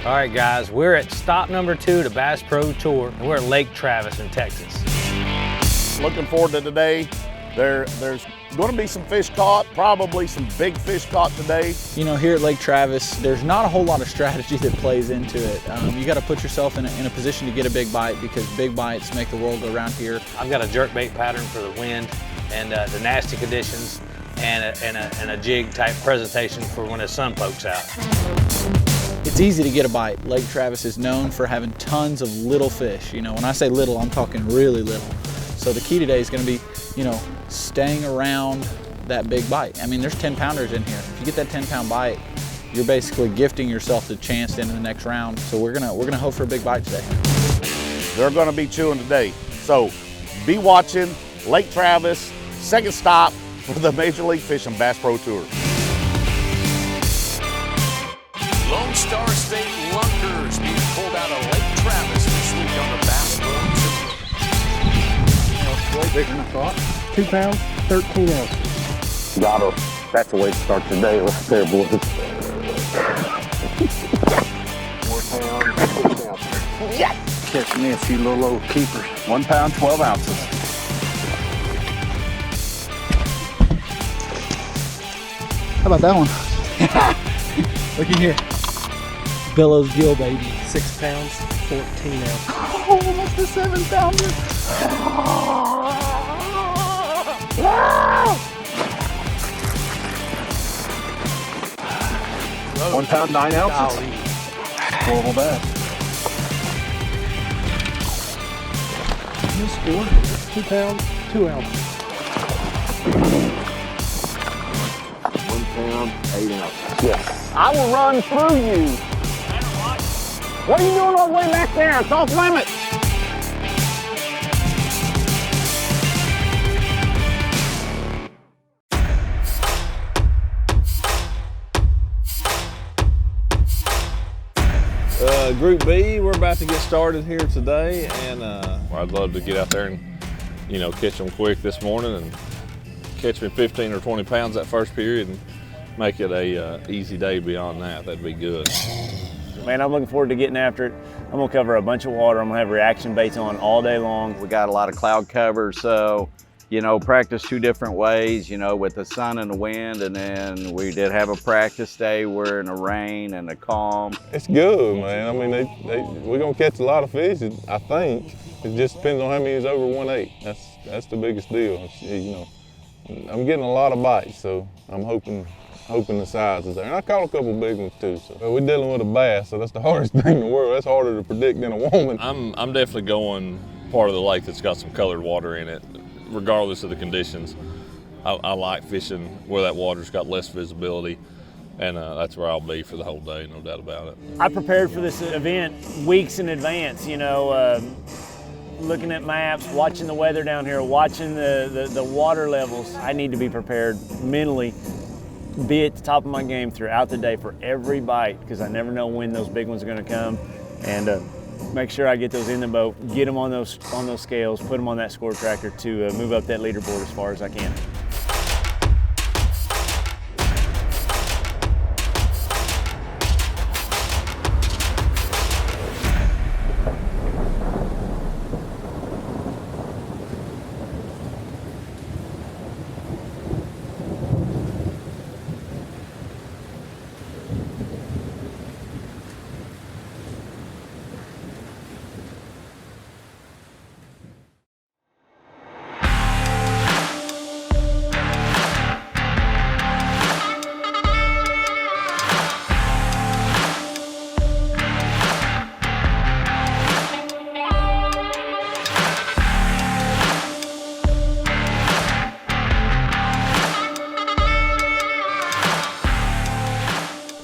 All right, guys, we're at stop number 2 to Bass Pro Tour, and we're at Lake Travis in Texas. Looking forward to today. There's going to be some fish caught, probably some big fish caught today. You know, here at Lake Travis, there's not a whole lot of strategy that plays into it. You got to put yourself in a position to get a big bite, because big bites make the world go round here. I've got a jerkbait pattern for the wind and the nasty conditions, and a jig type presentation for when the sun pokes out. It's easy to get a bite. Lake Travis is known for having tons of little fish. You know, when I say little, I'm talking really little. So the key today is going to be, you know, staying around that big bite. I mean, there's 10-pounders in here. If you get that 10-pound bite, you're basically gifting yourself the chance into the next round. So we're gonna hope for a big bite today. They're going to be chewing today. So be watching Lake Travis, second stop for the Major League Fishing Bass Pro Tour. Lone Star State lunkers being pulled out of Lake Travis this week on the Bass Pro Tour. Way bigger than I thought. 2 pounds, 13 ounces. Got her. That's the way to start the day right there, boys. 4 pounds, 6 ounces. Yes! Catch me a few little old keepers. 1 pound, 12 ounces. How about that one? Look in here. Bellows gill, baby. 6 pounds, 14 ounces. Oh, almost a 7-pounder. 1 pound, 9 ounces. Horrible bad. This score, 2 pounds, 2 ounces. 1 pound, 8 ounces. Yes. I will run through you. What are you doing all the way back there? It's off limits. Group B, we're about to get started here today, and I'd love to get out there and, you know, catch them quick this morning and catch me 15 or 20 pounds that first period and make it a easy day beyond that. That'd be good. Man, I'm looking forward to getting after it. I'm gonna cover a bunch of water. I'm gonna have reaction baits on all day long. We got a lot of cloud cover, so, you know, practice 2 different ways, you know, with the sun and the wind, and then we did have a practice day where in the rain and the calm. It's good, man. I mean, we're gonna catch a lot of fish, I think. It just depends on how many is over 1/8. That's the biggest deal. You know, I'm getting a lot of bites, so I'm hoping the size is there. And I caught a couple big ones too. So we're dealing with a bass, so that's the hardest thing in the world. That's harder to predict than a woman. I'm definitely going part of the lake that's got some colored water in it, regardless of the conditions. I like fishing where that water's got less visibility, and that's where I'll be for the whole day, no doubt about it. I prepared for this event weeks in advance, you know, looking at maps, watching the weather down here, watching the water levels. I need to be prepared mentally, be at the top of my game throughout the day for every bite, because I never know when those big ones are going to come, and make sure I get those in the boat, get them on those scales, put them on that score tracker to move up that leaderboard as far as I can.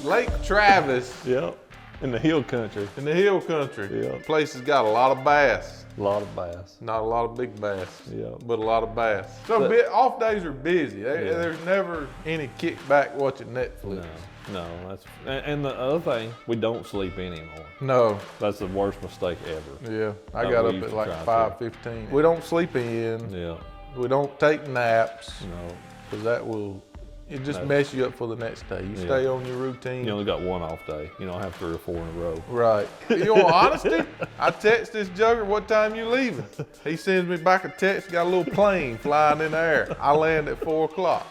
Lake Travis. Yep, in the hill country. In the hill country. Yep. Place has got a lot of bass. A lot of bass. Not a lot of big bass, Yep. but a lot of bass. So off days are busy. There's never any kickback watching Netflix. No, and the other thing, we don't sleep anymore. No. That's the worst mistake ever. Yeah, I That got we up used at to like try to. 5:15. We don't sleep in. Yeah. We don't take naps. No. Because that will It just messes you up for the next day. You stay on your routine. You only got one off day. You don't have 3 or 4 in a row. Right. You want honesty? I text this jugger, what time you leaving? He sends me back a text, got a little plane flying in the air. I land at 4 o'clock.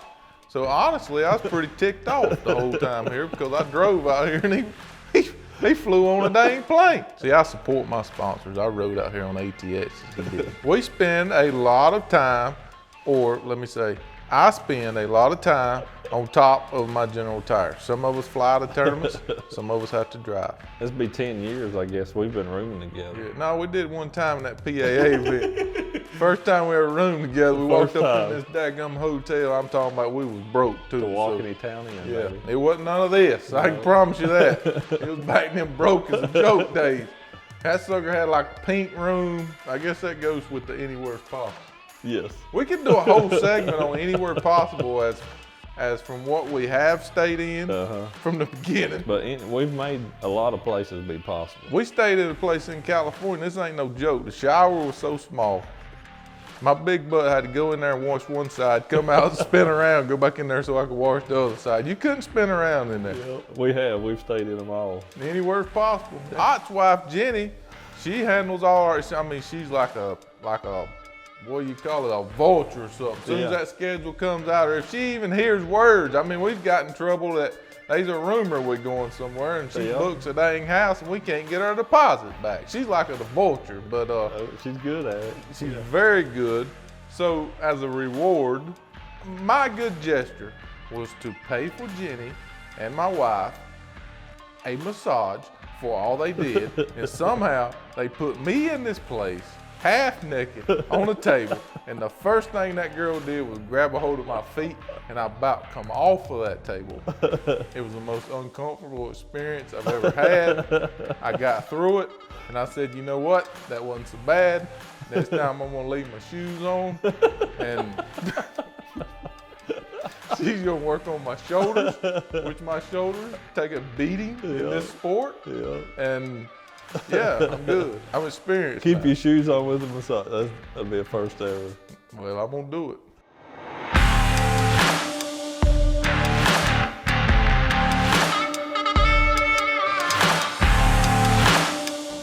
So honestly, I was pretty ticked off the whole time here because I drove out here and he flew on a dang plane. See, I support my sponsors. I rode out here on ATX. We spend a lot of time, or let me say, I spend a lot of time on top of my General Tire. Some of us fly to tournaments, some of us have to drive. It's been 10 years, I guess, we've been rooming together. Yeah, no, we did one time in that PAA event. First time we ever roomed together, we walked up in this daggum hotel. I'm talking about we was broke too. The Walkeny Town Inn, yeah, baby. It wasn't none of this. No. I can promise you that. It was back in them broke as a joke days. That sucker had like a pink room. I guess that goes with the Anywhere Possible. Yes. We could do a whole segment on Anywhere Possible as from what we have stayed in from the beginning. But we've made a lot of places be possible. We stayed at a place in California. This ain't no joke. The shower was so small. My big butt had to go in there and wash one side, come out and spin around, go back in there so I could wash the other side. You couldn't spin around in there. Yeah, we've stayed in them all. Anywhere possible. Ott's wife, Jenny, she handles all our, I mean, she's like a, what do you call it, a vulture or something. As soon as that schedule comes out, or if she even hears words, I mean, we've got in trouble that there's a rumor we're going somewhere and she books a dang house and we can't get our deposit back. She's like a vulture, but she's good at it. She's very good. So as a reward, my good gesture was to pay for Jenny and my wife a massage for all they did. And somehow they put me in this place half naked on a table, and the first thing that girl did was grab a hold of my feet, and I about come off of that table. It was the most uncomfortable experience I've ever had. I got through it, and I said, you know what? That wasn't so bad. Next time I'm gonna leave my shoes on, and she's gonna work on my shoulders, which my shoulders take a beating in this sport, and yeah, I'm good. I'm experienced. Keep your shoes on with the massage. That'll be a first ever. Well, I'm gonna do it.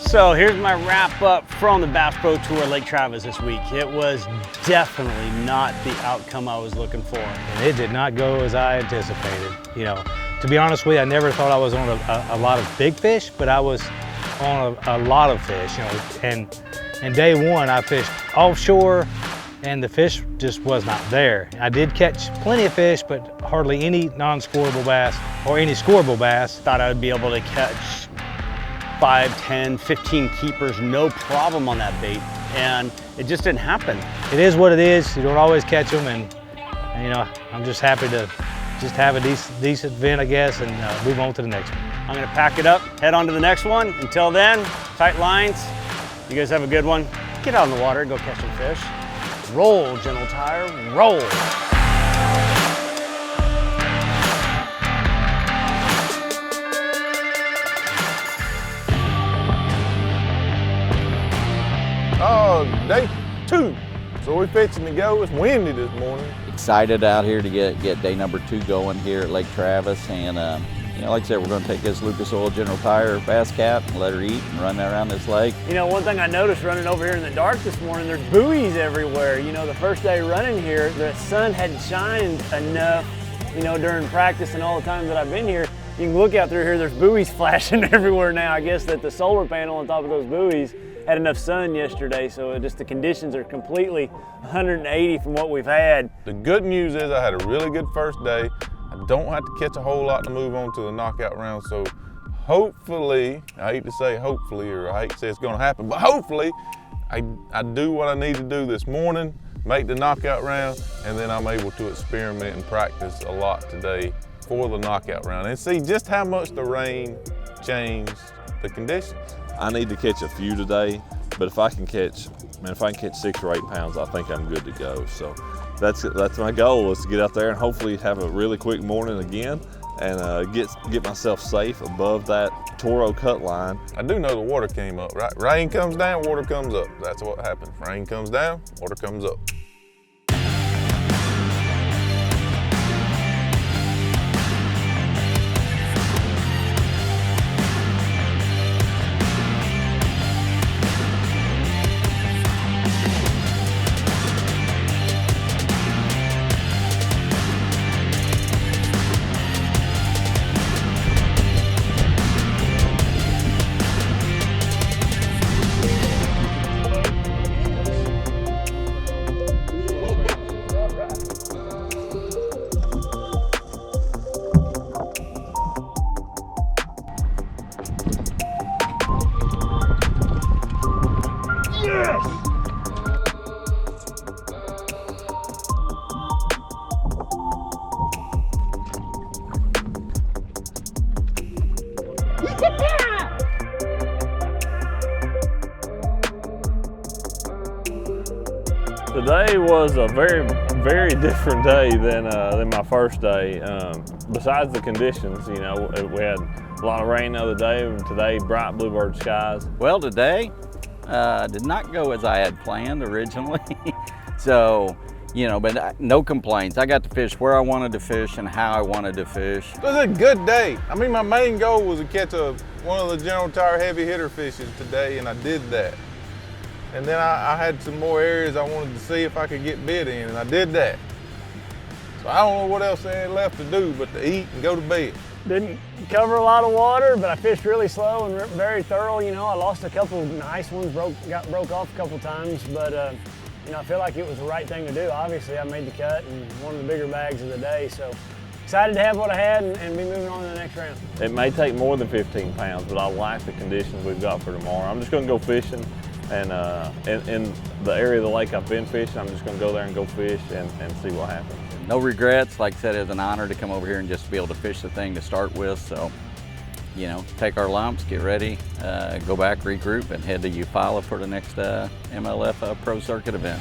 So here's my wrap up from the Bass Pro Tour Lake Travis this week. It was definitely not the outcome I was looking for. And it did not go as I anticipated. You know, to be honest with you, I never thought I was on a lot of big fish, but I was on a lot of fish, you know, and day one I fished offshore and the fish just was not there. I did catch plenty of fish, but hardly any non-scoreable bass or any scoreable bass. Thought I would be able to catch 5, 10, 15 keepers, no problem on that bait, and it just didn't happen. It is what it is. You don't always catch them, and you know, I'm just happy to just have a decent event, I guess, and move on to the next one. I'm gonna pack it up, head on to the next one. Until then, tight lines. You guys have a good one. Get out in the water and go catch some fish. Roll, General Tire, roll. Day 2. So we're fixing to go. It's windy this morning. Excited out here to get day number 2 going here at Lake Travis, and you know, like I said, we're going to take this Lucas Oil General Tire Bass Cat and let her eat and run around this lake. You know, one thing I noticed running over here in the dark this morning, there's buoys everywhere. You know, the first day running here, the sun hadn't shined enough, you know, during practice and all the times that I've been here. You can look out through here, there's buoys flashing everywhere now. I guess that the solar panel on top of those buoys had enough sun yesterday, so just the conditions are completely 180 from what we've had. The good news is I had a really good first day. I don't have to catch a whole lot to move on to the knockout round, so hopefully, I hate to say hopefully, or I hate to say it's gonna happen, but hopefully I do what I need to do this morning, make the knockout round, and then I'm able to experiment and practice a lot today for the knockout round and see just how much the rain changed the conditions. I need to catch a few today, but if I can catch 6 or 8 pounds, I think I'm good to go. So that's my goal, is to get out there and hopefully have a really quick morning again and get myself safe above that Toro cut line. I do know the water came up, right? Rain comes down, water comes up. That's what happens. Rain comes down, water comes up. Today was a very different day than my first day. Besides the conditions, you know, we had a lot of rain the other day, and today bright bluebird skies. Well, today did not go as I had planned originally. So, you know, but no complaints. I got to fish where I wanted to fish and how I wanted to fish. It was a good day. I mean, my main goal was to catch one of the General Tire heavy hitter fishes today, and I did that. And then I had some more areas I wanted to see if I could get bit in, and I did that. So I don't know what else they had left to do but to eat and go to bed. Didn't cover a lot of water, but I fished really slow and very thorough. You know, I lost a couple nice ones, got broke off a couple times, but you know, I feel like it was the right thing to do. Obviously, I made the cut and one of the bigger bags of the day, so excited to have what I had and be moving on to the next round. It may take more than 15 pounds, but I like the conditions we've got for tomorrow. I'm just going to go fishing, and in the area of the lake I've been fishing, I'm just going to go there and go fish and see what happens. No regrets. Like I said, it was an honor to come over here and just be able to fish the thing to start with. So, you know, take our lumps, get ready, go back, regroup, and head to Eufaula for the next MLF Pro Circuit event.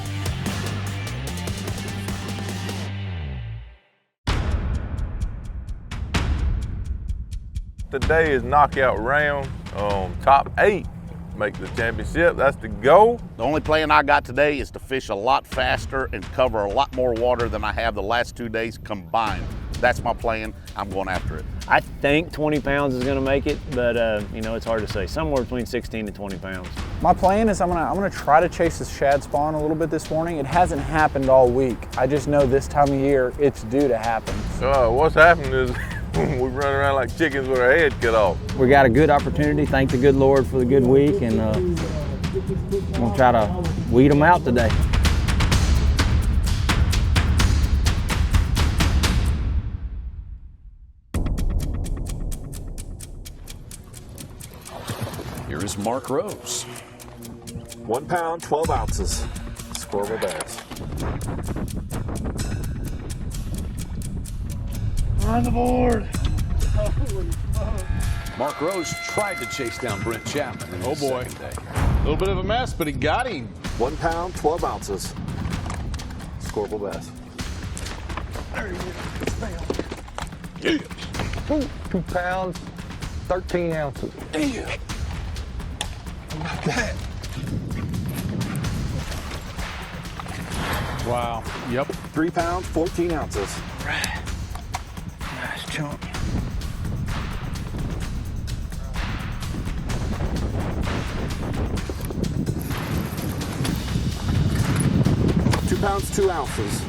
Today is knockout round. Top 8 make the championship. That's the goal. The only plan I got today is to fish a lot faster and cover a lot more water than I have the last 2 days combined. That's my plan. I'm going after it. I think 20 pounds is going to make it, but you know, it's hard to say. Somewhere between 16 to 20 pounds. My plan is I'm gonna try to chase this shad spawn a little bit this morning. It hasn't happened all week. I just know this time of year it's due to happen. What's happened is we run around like chickens with our head cut off. We got a good opportunity. Thank the good Lord for the good week, and I'm gonna try to weed them out today. Here is Mark Rose. 1 pound, 12 ounces. Scorable bass. On the board. Mark Rose tried to chase down Brent Chapman in his second day. A little bit of a mess, but he got him. 1 pound, 12 ounces. Scorable bass. There he is. Yeah. 2 pounds, 13 ounces. Yeah. How about that? Wow. Yep. 3 pounds, 14 ounces. Right. Nice chunk. £2, 2 ounces.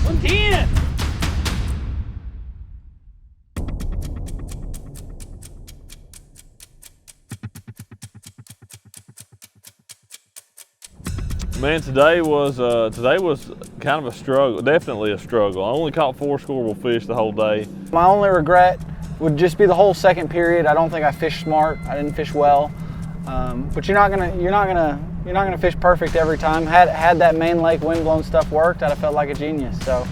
110. Man, today was kind of a struggle, definitely a struggle. I only caught 4 scoreable fish the whole day. My only regret would just be the whole second period. I don't think I fished smart. I didn't fish well. But you're not gonna fish perfect every time. Had that main lake windblown stuff worked, I'd have felt like a genius. So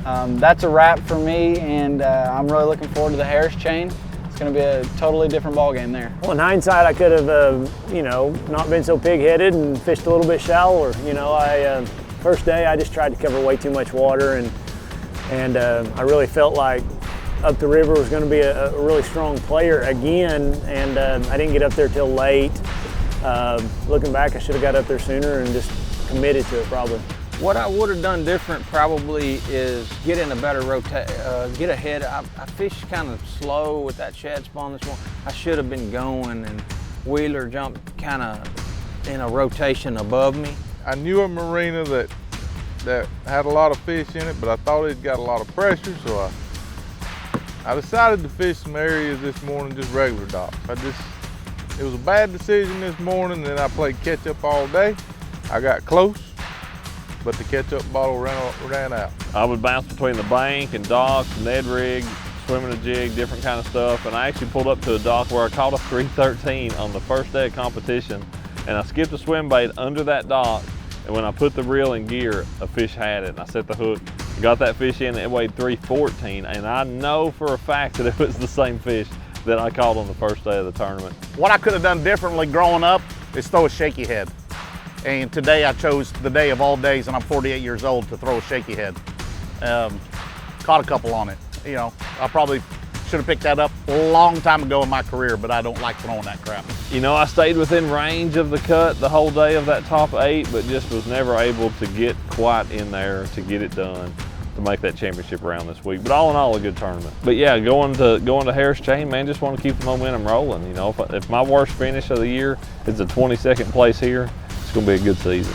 that's a wrap for me, and I'm really looking forward to the Harris chain. It's going to be a totally different ball game there. Well, in hindsight, I could have, you know, not been so pig-headed and fished a little bit shallower. You know, first day I just tried to cover way too much water, and I really felt like up the river was going to be a really strong player again, and I didn't get up there till late. Looking back, I should have got up there sooner and just committed to it probably. What I would have done different probably is get in a better get ahead. I fished kind of slow with that shad spawn this morning. I should have been going, and Wheeler jumped kind of in a rotation above me. I knew a marina that had a lot of fish in it, but I thought it got a lot of pressure, so I decided to fish some areas this morning, just regular docks. It was a bad decision this morning, then I played catch up all day. I got close, but the catch-up bottle ran out. I would bounce between the bank and docks, Ned rig, swimming a jig, different kind of stuff, and I actually pulled up to a dock where I caught a 313 on the first day of competition, and I skipped a swim bait under that dock, and when I put the reel in gear, a fish had it, and I set the hook, got that fish in, it weighed 314, and I know for a fact that it was the same fish that I caught on the first day of the tournament. What I could have done differently growing up is throw a shaky head. And today I chose the day of all days, and I'm 48 years old, to throw a shaky head. Caught a couple on it. You know, I probably should have picked that up a long time ago in my career, but I don't like throwing that crap. You know, I stayed within range of the cut the whole day of that top 8, but just was never able to get quite in there to get it done to make that championship round this week. But all in all, a good tournament. But yeah, going to Harris Chain, man, just want to keep the momentum rolling. You know, if my worst finish of the year is a 22nd place here, it's going to be a good season.